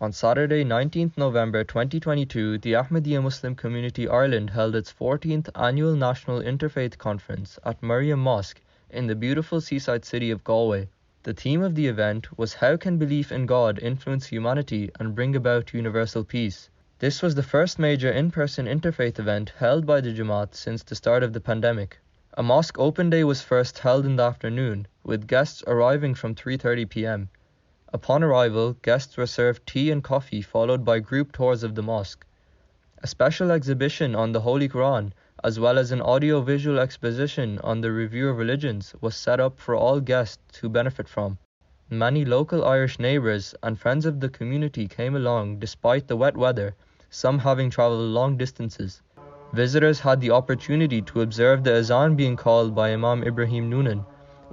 On Saturday, 19th November 2022, the Ahmadiyya Muslim Community Ireland held its 14th annual National Interfaith Conference at Maryam Mosque in the beautiful seaside city of Galway. The theme of the event was How can belief in God influence humanity and bring about universal peace? This was the first major in-person interfaith event held by the Jama'at since the start of the pandemic. A mosque open day was first held in the afternoon, with guests arriving from 3:30 p.m. Upon arrival, guests were served tea and coffee followed by group tours of the mosque. A special exhibition on the Holy Quran, as well as an audio-visual exposition on the review of religions, was set up for all guests to benefit from. Many local Irish neighbours and friends of the community came along despite the wet weather, some having travelled long distances. Visitors had the opportunity to observe the azan being called by Imam Ibrahim Noonan,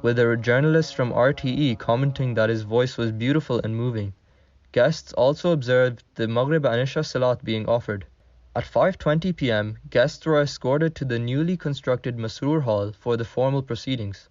with a journalist from RTE commenting that his voice was beautiful and moving. Guests also observed the Maghrib and Isha Salat being offered. At 5:20 p.m, guests were escorted to the newly constructed Masroor Hall for the formal proceedings.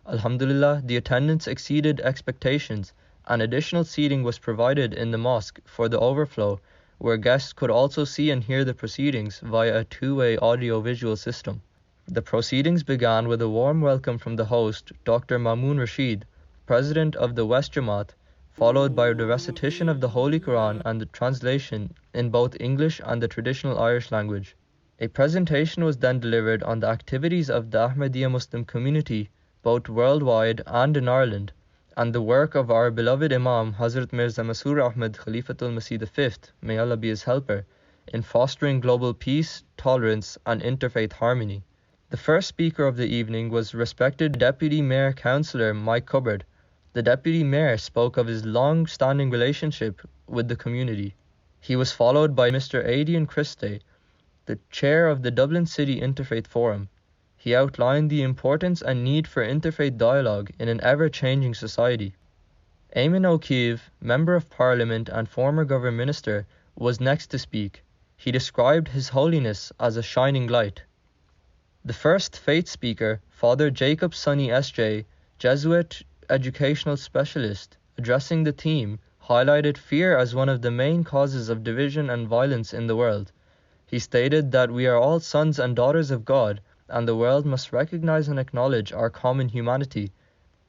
Alhamdulillah, the attendance exceeded expectations, and additional seating was provided in the mosque for the overflow, where guests could also see and hear the proceedings via a two-way audio-visual system. The proceedings began with a warm welcome from the host, Dr. Mamoon Rashid, President of the West Jama'at, followed by the recitation of the Holy Quran and the translation in both English and the traditional Irish language. A presentation was then delivered on the activities of the Ahmadiyya Muslim community, both worldwide and in Ireland, and the work of our beloved Imam Hazrat Mirza Masroor Ahmad Khalifatul Masih V, may Allah be his helper, in fostering global peace, tolerance and interfaith harmony. The first speaker of the evening was respected Deputy Mayor Councillor Mike Cubbard. The Deputy Mayor spoke of his long-standing relationship with the community. He was followed by Mr. Aidan Christie, the chair of the Dublin City Interfaith Forum. He outlined the importance and need for interfaith dialogue in an ever-changing society. Eamon O'Keefe, Member of Parliament and former Government Minister, was next to speak. He described His Holiness as a shining light. The first faith speaker, Father Jacob Sonny S.J., Jesuit educational specialist, addressing the theme, highlighted fear as one of the main causes of division and violence in the world. He stated that we are all sons and daughters of God, and the world must recognize and acknowledge our common humanity.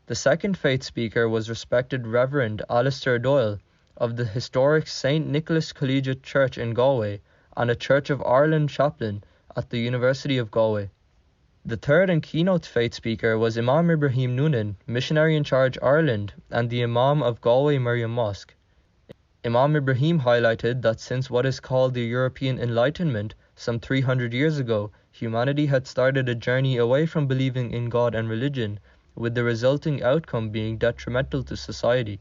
The second faith speaker was respected Reverend Alistair Doyle of the historic St. Nicholas Collegiate Church in Galway and a Church of Ireland chaplain at the University of Galway. The third and keynote faith speaker was Imam Ibrahim Noonan, Missionary in Charge Ireland and the Imam of Galway Maryam Mosque. Imam Ibrahim highlighted that since what is called the European Enlightenment some 300 years ago, humanity had started a journey away from believing in God and religion, with the resulting outcome being detrimental to society.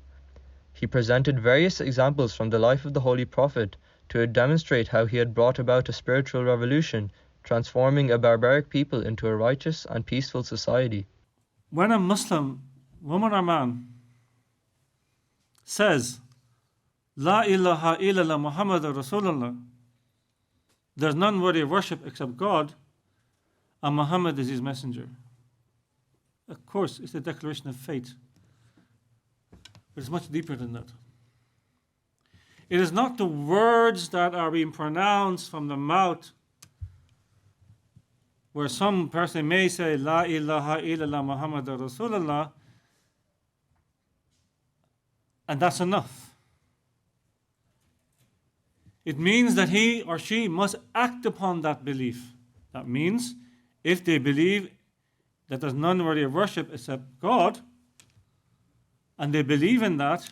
He presented various examples from the life of the Holy Prophet to demonstrate how he had brought about a spiritual revolution, transforming a barbaric people into a righteous and peaceful society. When a Muslim, woman or man, says, La ilaha illallah Muhammadur Rasulullah, there's none worthy of worship except God, and Muhammad is his messenger. Of course, it's a declaration of faith, but it's much deeper than that. It is not the words that are being pronounced from the mouth, where some person may say, La ilaha illallah Muhammadur Rasulullah, and that's enough. It means that he or she must act upon that belief. That means, if they believe that there's none worthy of worship except God, and they believe in that,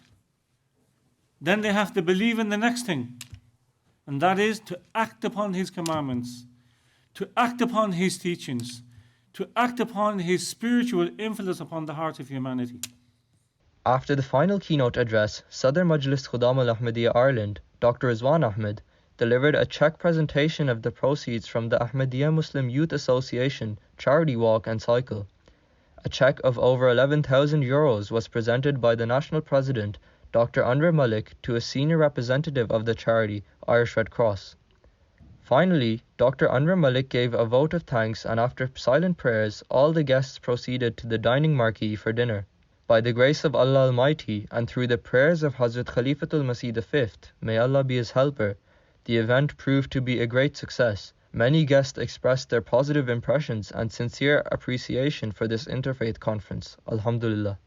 then they have to believe in the next thing, and that is to act upon his commandments, to act upon his teachings, to act upon his spiritual influence upon the heart of humanity. After the final keynote address, Sadr Majlis Khudam al-Ahmadiyya Ireland, Dr. Rizwan Ahmed, delivered a check presentation of the proceeds from the Ahmadiyya Muslim Youth Association charity walk and cycle. A check of over €11,000 was presented by the National President, Dr. Anwar Malik, to a senior representative of the charity, Irish Red Cross. Finally, Dr. Anwar Malik gave a vote of thanks, and after silent prayers, all the guests proceeded to the dining marquee for dinner. By the grace of Allah Almighty and through the prayers of Hazrat Khalifatul Masih V, may Allah be his helper, the event proved to be a great success. Many guests expressed their positive impressions and sincere appreciation for this interfaith conference. Alhamdulillah.